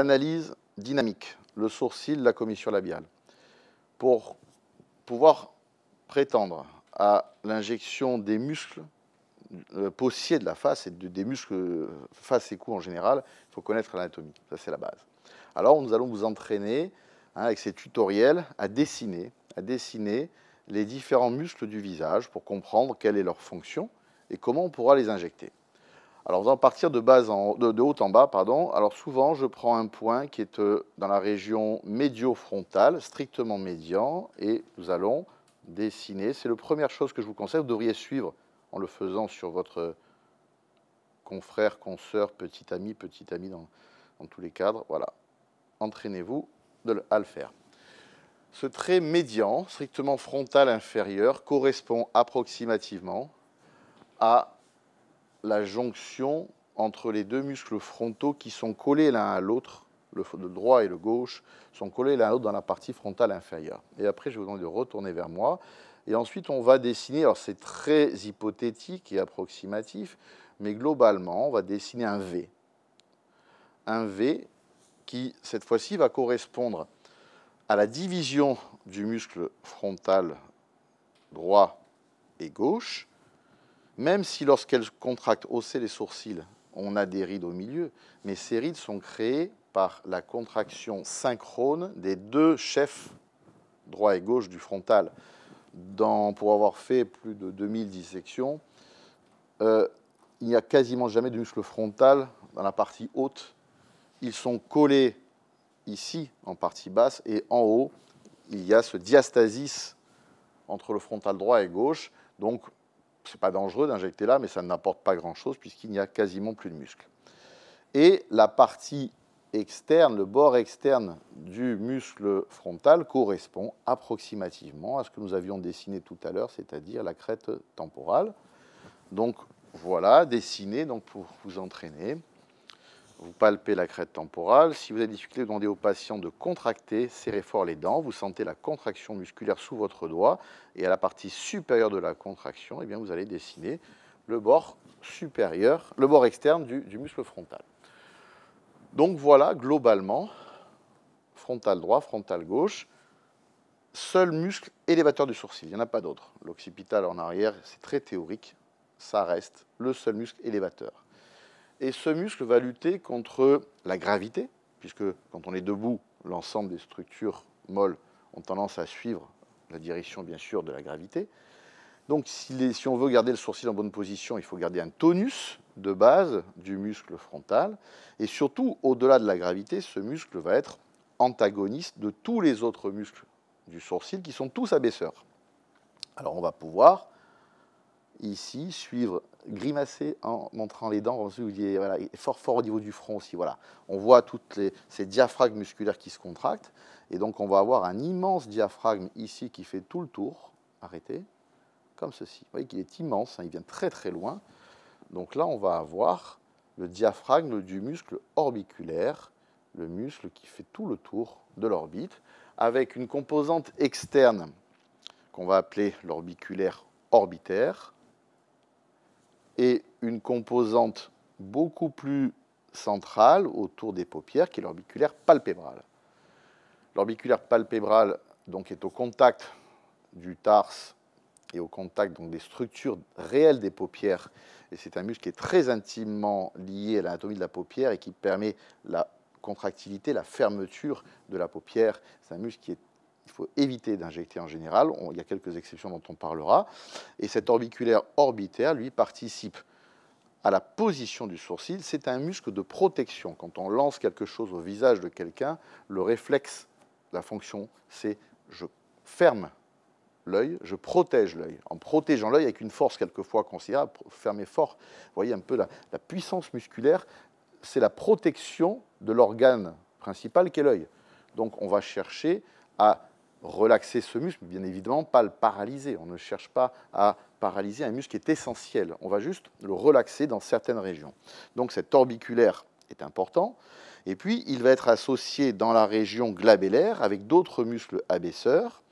l'analyse dynamique, le sourcil, la commissure labiale. Pour pouvoir prétendre à l'injection des muscles possiers de la face et des muscles face et cou en général, il faut connaître l'anatomie. Ça, c'est la base. Alors, nous allons vous entraîner, avec ces tutoriels, à dessiner les différents muscles du visage pour comprendre quelle est leur fonction et comment on pourra les injecter. Alors, nous allons partir de haut en bas. Alors, souvent, je prends un point qui est dans la région médio-frontale, strictement médian, et nous allons dessiner. C'est la première chose que je vous conseille. Vous devriez suivre en le faisant sur votre confrère, consoeur, petit ami dans tous les cadres. Voilà. Entraînez-vous à le faire. Ce trait médian, strictement frontal inférieur, correspond approximativement à la jonction entre les deux muscles frontaux qui sont collés l'un à l'autre, le droit et le gauche, sont collés l'un à l'autre dans la partie frontale inférieure. Et après, je vais vous demander de retourner vers moi. Et ensuite, on va dessiner, alors c'est très hypothétique et approximatif, mais globalement, on va dessiner un V. Un V qui, cette fois-ci, va correspondre à la division du muscle frontal droit et gauche, même si lorsqu'elle contracte, hausser les sourcils, on a des rides au milieu, mais ces rides sont créées par la contraction synchrone des deux chefs droit et gauche du frontal. Pour avoir fait plus de 2000 dissections, il n'y a quasiment jamais de muscle frontal dans la partie haute. Ils sont collés ici, en partie basse, et en haut, il y a ce diastasis entre le frontal droit et gauche. Donc, ce n'est pas dangereux d'injecter là, mais ça n'apporte pas grand-chose puisqu'il n'y a quasiment plus de muscles. Et la partie externe, le bord externe du muscle frontal correspond approximativement à ce que nous avions dessiné tout à l'heure, c'est-à-dire la crête temporale. Donc, voilà, dessiné donc pour vous entraîner. Vous palpez la crête temporale. Si vous avez des difficultés, vous demandez au patient de contracter, serrez fort les dents. Vous sentez la contraction musculaire sous votre doigt. Et à la partie supérieure de la contraction, eh bien, vous allez dessiner le bord supérieur, le bord externe du muscle frontal. Donc voilà, globalement, frontal droit, frontal gauche, seul muscle élévateur du sourcil. Il n'y en a pas d'autre. L'occipital en arrière, c'est très théorique. Ça reste le seul muscle élévateur. Et ce muscle va lutter contre la gravité, puisque quand on est debout, l'ensemble des structures molles ont tendance à suivre la direction, bien sûr, de la gravité. Donc, si on veut garder le sourcil en bonne position, il faut garder un tonus de base du muscle frontal. Et surtout, au-delà de la gravité, ce muscle va être antagoniste de tous les autres muscles du sourcil, qui sont tous abaisseurs. Alors, on va pouvoir ici suivre, grimacer en montrant les dents, voilà, fort au niveau du front aussi. Voilà. On voit toutes ces diaphragmes musculaires qui se contractent, et donc on va avoir un immense diaphragme ici qui fait tout le tour, arrêtez, comme ceci. Vous voyez qu'il est immense, hein, il vient très très loin. Donc là, on va avoir le diaphragme du muscle orbiculaire, le muscle qui fait tout le tour de l'orbite, avec une composante externe qu'on va appeler l'orbiculaire orbitaire, et une composante beaucoup plus centrale autour des paupières, qui est l'orbiculaire palpébral. L'orbiculaire palpébral donc, est au contact du tarse et au contact donc, des structures réelles des paupières. Et c'est un muscle qui est très intimement lié à l'anatomie de la paupière et qui permet la contractilité, la fermeture de la paupière. C'est un muscle qu'il faut éviter d'injecter en général. Il y a quelques exceptions dont on parlera. Et cet orbiculaire orbitaire, lui, participe à la position du sourcil. C'est un muscle de protection. Quand on lance quelque chose au visage de quelqu'un, le réflexe, la fonction, c'est je ferme l'œil, je protège l'œil. En protégeant l'œil avec une force quelquefois considérable, fermer fort. Vous voyez un peu la puissance musculaire, c'est la protection de l'organe principal qu'est l'œil. Donc on va chercher à relaxer ce muscle, bien évidemment pas le paralyser. On ne cherche pas à paralyser un muscle qui est essentiel. On va juste le relaxer dans certaines régions. Donc cet orbiculaire est important. Et puis il va être associé dans la région glabellaire avec d'autres muscles abaisseurs.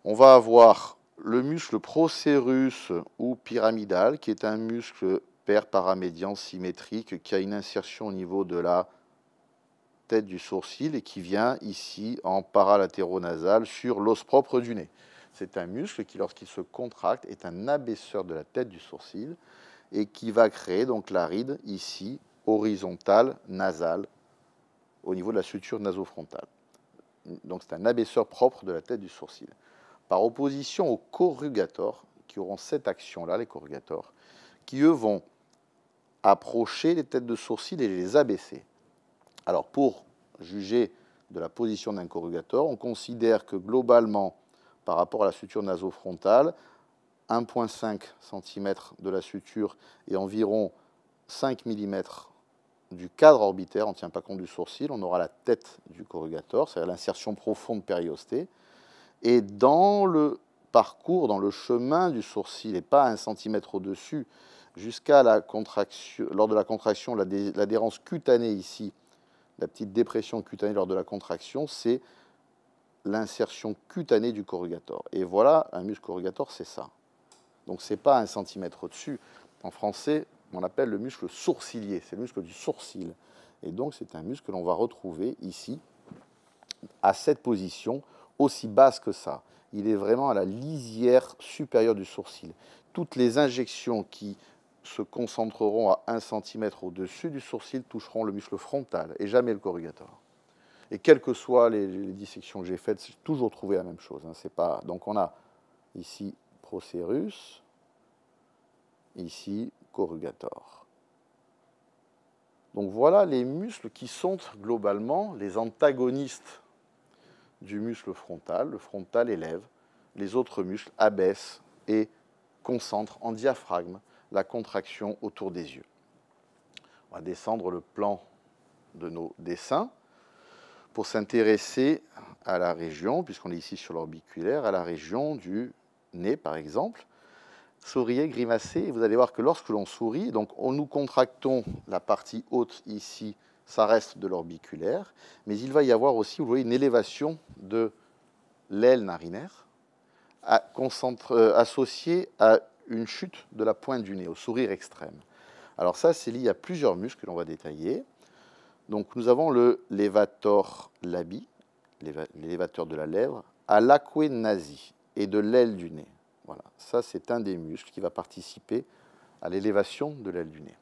On va avoir le muscle procérus ou pyramidal, qui est un muscle pair paramédian symétrique qui a une insertion au niveau de la tête du sourcil et qui vient ici en paralatéronasal sur l'os propre du nez. C'est un muscle qui, lorsqu'il se contracte, est un abaisseur de la tête du sourcil et qui va créer donc la ride ici, horizontale, nasale, au niveau de la suture nasofrontale. Donc c'est un abaisseur propre de la tête du sourcil. Par opposition aux corrugators, qui auront cette action-là, les corrugators, qui eux vont approcher les têtes de sourcil et les abaisser. Alors pour juger de la position d'un corrugator, on considère que globalement, par rapport à la suture nasofrontale, 1,5 cm de la suture et environ 5 mm du cadre orbitaire, on ne tient pas compte du sourcil, on aura la tête du corrugator, c'est-à-dire l'insertion profonde périostée. Et dans le parcours, dans le chemin du sourcil, et pas 1 cm au-dessus, jusqu'à la contraction, lors de la contraction, l'adhérence cutanée ici, la petite dépression cutanée lors de la contraction, c'est l'insertion cutanée du corrugator. Et voilà, un muscle corrugator, c'est ça. Donc ce n'est pas 1 cm au-dessus. En français, on l'appelle le muscle sourcilier, c'est le muscle du sourcil. Et donc c'est un muscle que l'on va retrouver ici, à cette position, aussi basse que ça. Il est vraiment à la lisière supérieure du sourcil. Toutes les injections qui se concentreront à 1 cm au-dessus du sourcil toucheront le muscle frontal et jamais le corrugator. Et quelles que soient les dissections que j'ai faites, j'ai toujours trouvé la même chose. Hein. C'est pas... Donc on a ici procérus, ici corrugator. Donc voilà les muscles qui sont globalement les antagonistes du muscle frontal. Le frontal élève, les autres muscles abaissent et concentrent en diaphragme la contraction autour des yeux. On va descendre le plan de nos dessins pour s'intéresser à la région, puisqu'on est ici sur l'orbiculaire, à la région du nez par exemple. Souriez, grimacez, et vous allez voir que lorsque l'on sourit, donc nous contractons la partie haute ici, ça reste de l'orbiculaire, mais il va y avoir aussi, vous voyez, une élévation de l'aile narinaire associée à une chute de la pointe du nez, au sourire extrême. Alors ça, c'est lié à plusieurs muscles que l'on va détailler. Donc nous avons le levator labii, l'élévateur de la lèvre, à l'aquenasie et de l'aile du nez. Voilà, ça c'est un des muscles qui va participer à l'élévation de l'aile du nez.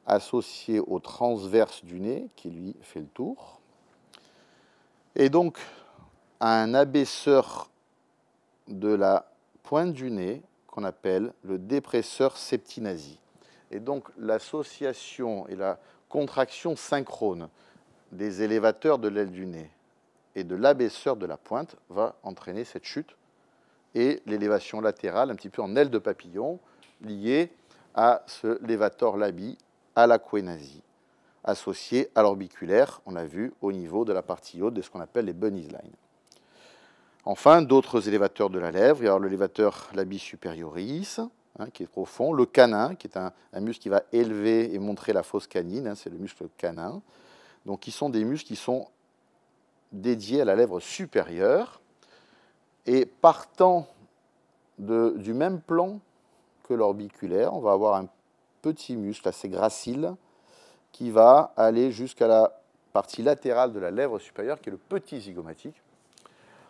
Associé au transverse du nez, qui lui fait le tour. Et donc, un abaisseur de la pointe du nez, qu'on appelle le dépresseur septinasie. Et donc, l'association et la contraction synchrone des élévateurs de l'aile du nez et de l'abaisseur de la pointe va entraîner cette chute et l'élévation latérale, un petit peu en aile de papillon, liée à ce levator labii, à l'aquenasie, associé à l'orbiculaire, on a vu, au niveau de la partie haute de ce qu'on appelle les bunny's lines. Enfin, d'autres élévateurs de la lèvre, il y a le levator labii superioris, hein, qui est profond, le canin, qui est un muscle qui va élever et montrer la fosse canine, hein, c'est le muscle canin, donc qui sont des muscles qui sont dédiés à la lèvre supérieure, et partant du même plan que l'orbiculaire, on va avoir un petit muscle assez gracile qui va aller jusqu'à la partie latérale de la lèvre supérieure, qui est le petit zygomatique,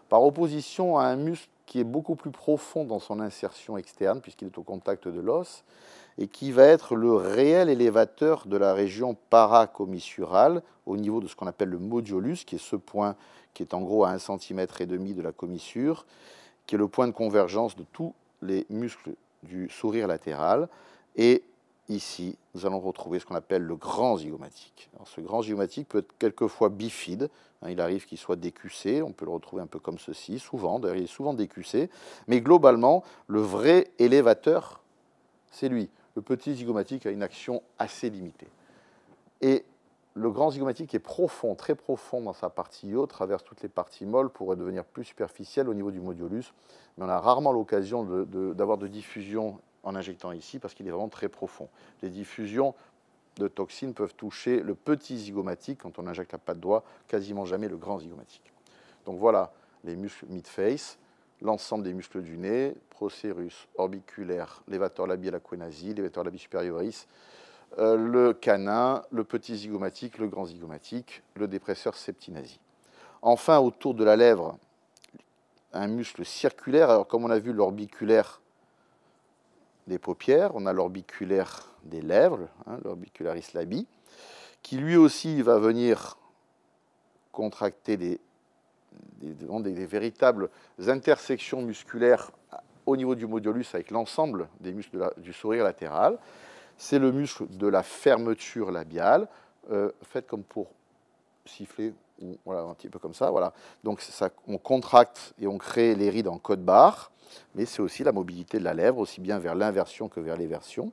par opposition à un muscle qui est beaucoup plus profond dans son insertion externe, puisqu'il est au contact de l'os, et qui va être le réel élévateur de la région paracommissurale, au niveau de ce qu'on appelle le modiolus, qui est ce point qui est en gros à 1,5 cm de la commissure, qui est le point de convergence de tous les muscles du sourire latéral. Et ici, nous allons retrouver ce qu'on appelle le grand zygomatique. Alors, ce grand zygomatique peut être quelquefois bifide, hein, il arrive qu'il soit décussé, on peut le retrouver un peu comme ceci, souvent, d'ailleurs il est souvent décussé, mais globalement, le vrai élévateur, c'est lui. Le petit zygomatique a une action assez limitée. Et le grand zygomatique est profond, très profond dans sa partie haute, traverse toutes les parties molles pour devenir plus superficiel au niveau du modiolus, mais on a rarement l'occasion d'avoir de diffusion en injectant ici, parce qu'il est vraiment très profond. Les diffusions de toxines peuvent toucher le petit zygomatique, quand on injecte la patte de doigt, quasiment jamais le grand zygomatique. Donc voilà les muscles mid-face, l'ensemble des muscles du nez, procérus, orbiculaire, levator labii à l'aquenasie, levator labii superioris, le canin, le petit zygomatique, le grand zygomatique, le dépresseur septinasie. Enfin, autour de la lèvre, un muscle circulaire. Alors, comme on a vu l'orbiculaire des paupières, on a l'orbiculaire des lèvres, hein, l'orbicularis labii, qui lui aussi va venir contracter des véritables intersections musculaires au niveau du modiolus avec l'ensemble des muscles du sourire latéral. C'est le muscle de la fermeture labiale, fait comme pour siffler, ou, voilà, un petit peu comme ça. Voilà. Donc ça, on contracte et on crée les rides en code barre, mais c'est aussi la mobilité de la lèvre, aussi bien vers l'inversion que vers l'éversion.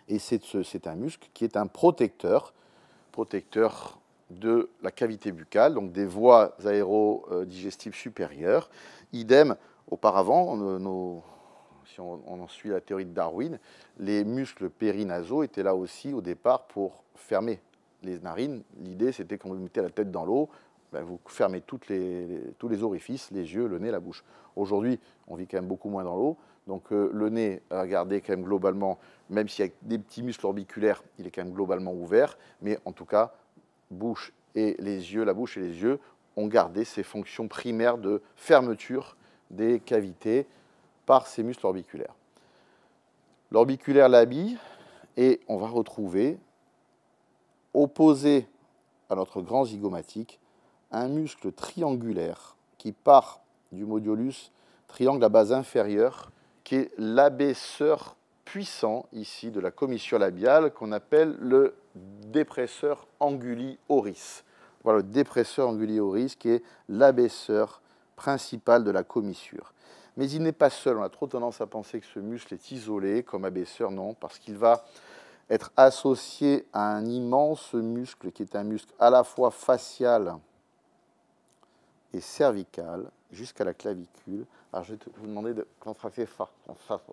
Et c'est un muscle qui est un protecteur de la cavité buccale, donc des voies aérodigestives supérieures. Idem, auparavant, si on en suit la théorie de Darwin, les muscles périnasaux étaient là aussi au départ pour fermer les narines. L'idée, c'était quand vous mettez la tête dans l'eau, ben, vous fermez tous les orifices, les yeux, le nez, la bouche. Aujourd'hui, on vit quand même beaucoup moins dans l'eau, donc le nez, regardez quand même globalement, même s'il y a des petits muscles orbiculaires, il est quand même globalement ouvert, mais en tout cas, bouche et les yeux, la bouche et les yeux ont gardé ces fonctions primaires de fermeture des cavités par ces muscles orbiculaires. L'orbiculaire labii, et on va retrouver, opposé à notre grand zygomatique, un muscle triangulaire qui part du modiolus, triangle à base inférieure, qui est l'abaisseur puissant ici de la commissure labiale qu'on appelle le dépresseur anguli oris. Voilà le dépresseur anguli oris qui est l'abaisseur principal de la commissure. Mais il n'est pas seul, on a trop tendance à penser que ce muscle est isolé comme abaisseur, non, parce qu'il va être associé à un immense muscle qui est un muscle à la fois facial et cervical jusqu'à la clavicule. Alors je vais vous demander de contracter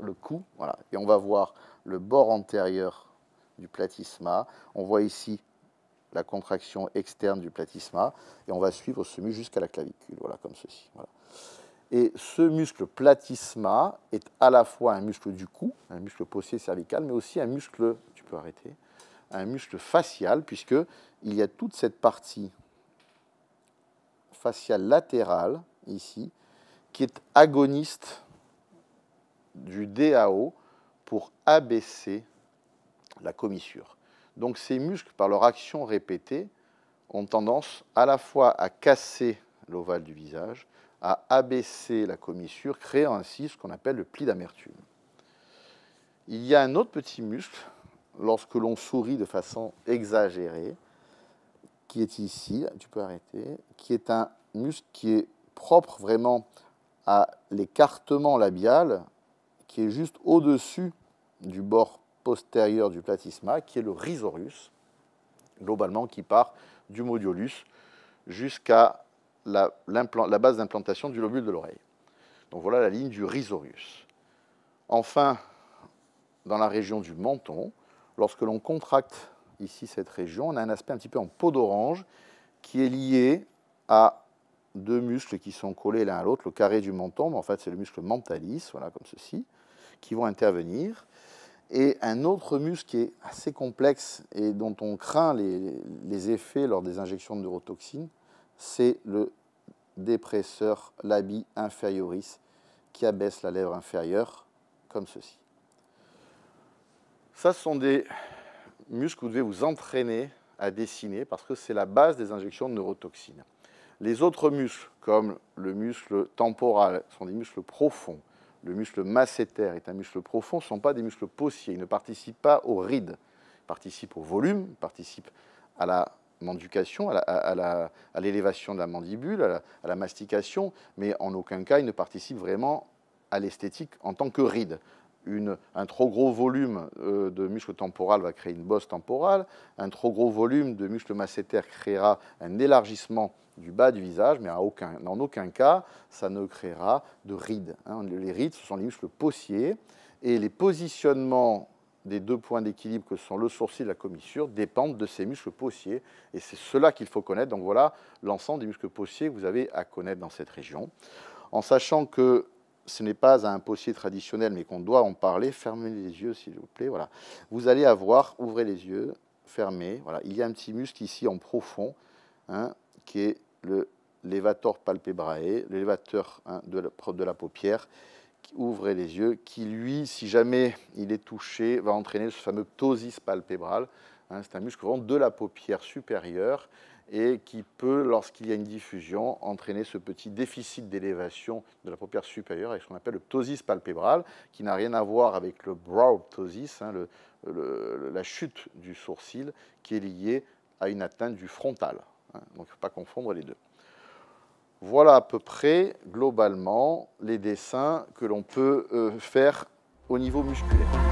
le cou, voilà, et on va voir le bord antérieur du platysma. On voit ici la contraction externe du platysma et on va suivre ce muscle jusqu'à la clavicule, voilà, comme ceci. Voilà. Et ce muscle platysma est à la fois un muscle du cou, un muscle possier cervical, mais aussi un muscle, tu peux arrêter, un muscle facial, puisqu'il y a toute cette partie faciale latérale, ici, qui est agoniste du DAO pour abaisser la commissure. Donc ces muscles, par leur action répétée, ont tendance à la fois à casser l'ovale du visage, à abaisser la commissure, créant ainsi ce qu'on appelle le pli d'amertume. Il y a un autre petit muscle, lorsque l'on sourit de façon exagérée, qui est ici, tu peux arrêter, qui est un muscle qui est propre vraiment à l'écartement labial, qui est juste au-dessus du bord postérieur du platysma, qui est le risorius, globalement qui part du modiolus jusqu'à la base d'implantation du lobule de l'oreille. Donc voilà la ligne du risorius. Enfin, dans la région du menton, lorsque l'on contracte ici cette région, on a un aspect un petit peu en peau d'orange qui est lié à deux muscles qui sont collés l'un à l'autre, le carré du menton, mais en fait c'est le muscle mentalis, voilà comme ceci, qui vont intervenir. Et un autre muscle qui est assez complexe et dont on craint les effets lors des injections de neurotoxines, c'est le dépresseur labii inferioris qui abaisse la lèvre inférieure comme ceci. Ça, ce sont des muscles que vous devez vous entraîner à dessiner parce que c'est la base des injections de neurotoxines. Les autres muscles, comme le muscle temporal, sont des muscles profonds. Le muscle masséter est un muscle profond, ce ne sont pas des muscles possiers. Ils ne participent pas aux rides. Ils participent au volume, ils participent à la manducation, à l'élévation de la mandibule, à la mastication, mais en aucun cas ils ne participent vraiment à l'esthétique en tant que rides. Un trop gros volume de muscle temporal va créer une bosse temporale, un trop gros volume de muscle masséter créera un élargissement du bas du visage, mais en aucun cas, ça ne créera de rides. Les rides, ce sont les muscles possiers, et les positionnements des deux points d'équilibre que sont le sourcil et la commissure dépendent de ces muscles possiers, et c'est cela qu'il faut connaître. Donc voilà l'ensemble des muscles possiers que vous avez à connaître dans cette région, en sachant que ce n'est pas un possier traditionnel, mais qu'on doit en parler, fermez les yeux s'il vous plaît, voilà. Vous allez avoir, ouvrez les yeux, fermez, voilà. Il y a un petit muscle ici en profond, hein, qui est le levator palpebrae, le levateur, hein, de la paupière. Ouvrez les yeux, qui lui, si jamais il est touché, va entraîner ce fameux ptosis palpébral. Hein, c'est un muscle vraiment de la paupière supérieure et qui peut, lorsqu'il y a une diffusion, entraîner ce petit déficit d'élévation de la paupière supérieure avec ce qu'on appelle le ptosis palpébral, qui n'a rien à voir avec le brow ptosis, hein, la chute du sourcil, qui est liée à une atteinte du frontal. Hein, donc il ne faut pas confondre les deux. Voilà à peu près, globalement, les dessins que l'on peut faire au niveau musculaire.